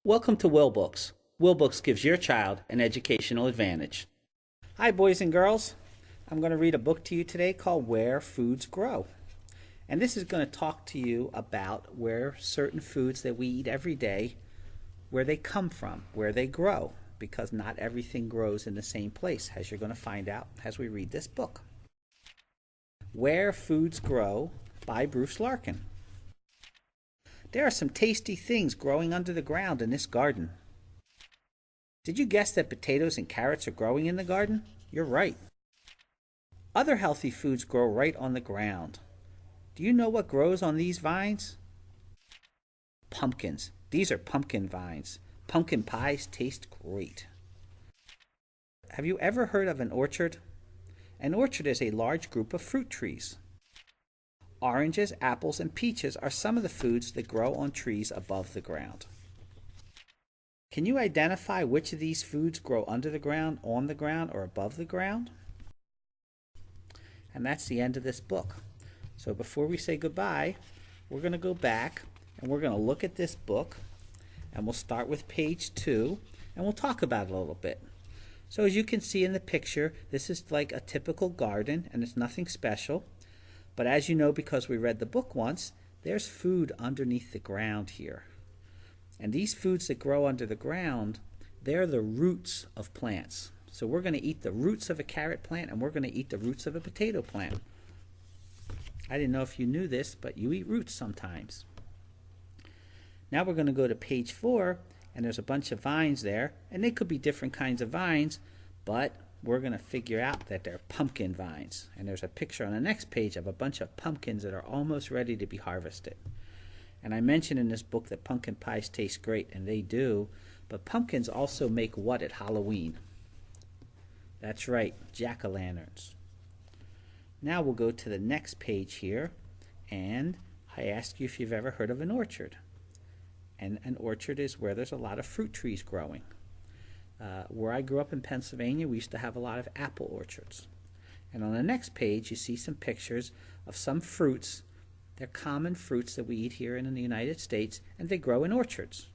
Welcome to Wilbooks. Wilbooks gives your child an educational advantage. Hi, boys and girls. I'm going to read a book to you today called Where Foods Grow. And this is going to talk to you about where certain foods that we eat every day, where they come from, where they grow, because not everything grows in the same place, as you're going to find out as we read this book. Where Foods Grow by Bruce Larkin. There are some tasty things growing under the ground in this garden. Did you guess that potatoes and carrots are growing in the garden? You're right. Other healthy foods grow right on the ground. Do you know what grows on these vines? Pumpkins. These are pumpkin vines. Pumpkin pies taste great. Have you ever heard of an orchard? An orchard is a large group of fruit trees. Oranges, apples, and peaches are some of the foods that grow on trees above the ground. Can you identify which of these foods grow under the ground, on the ground, or above the ground? And that's the end of this book. So before we say goodbye, we're going to go back and we're going to look at this book, and we'll start with page 2 and we'll talk about it a little bit. So as you can see in the picture, this is like a typical garden and it's nothing special. But as you know, because we read the book once, there's food underneath the ground here. And these foods that grow under the ground, they're the roots of plants. So we're going to eat the roots of a carrot plant and we're going to eat the roots of a potato plant. I didn't know if you knew this, but you eat roots sometimes. Now we're going to go to page 4, and there's a bunch of vines there, and they could be different kinds of vines, but we're going to figure out that they're pumpkin vines. And there's a picture on the next page of a bunch of pumpkins that are almost ready to be harvested. And I mentioned in this book that pumpkin pies taste great, and they do, but pumpkins also make what at Halloween? That's right, jack-o'-lanterns. Now we'll go to the next page here, and I ask you if you've ever heard of an orchard. And an orchard is where there's a lot of fruit trees growing. Where I grew up in Pennsylvania, we used to have a lot of apple orchards. And on the next page, you see some pictures of some fruits. They're common fruits that we eat here in the United States, and they grow in orchards.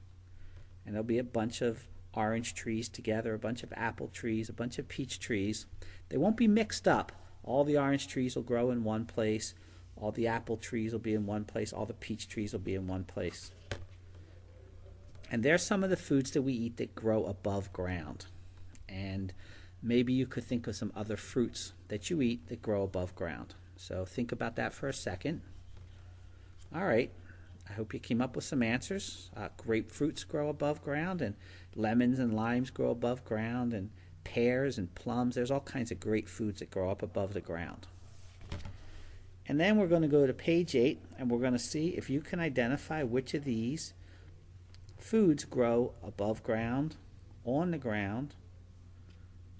And there'll be a bunch of orange trees together, a bunch of apple trees, a bunch of peach trees. They won't be mixed up. All the orange trees will grow in one place. All the apple trees will be in one place. All the peach trees will be in one place. And there's some of the foods that we eat that grow above ground. And maybe you could think of some other fruits that you eat that grow above ground. So think about that for a second. All right. I hope you came up with some answers. Grapefruits grow above ground, and lemons and limes grow above ground, and pears and plums. There's all kinds of great foods that grow up above the ground. And then we're going to go to page 8, and we're going to see if you can identify which of these foods grow above ground, on the ground,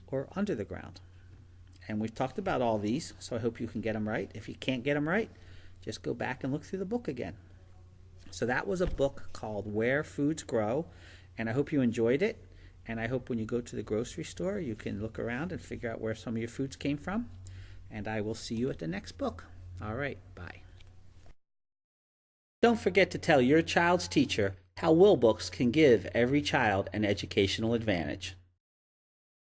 or under the ground. And we've talked about all these, so I hope you can get them right. If you can't get them right, just go back and look through the book again. So that was a book called Where Foods Grow, and I hope you enjoyed it. And I hope when you go to the grocery store, you can look around and figure out where some of your foods came from. And I will see you at the next book. All right, bye. Don't forget to tell your child's teacher how Wilbooks can give every child an educational advantage.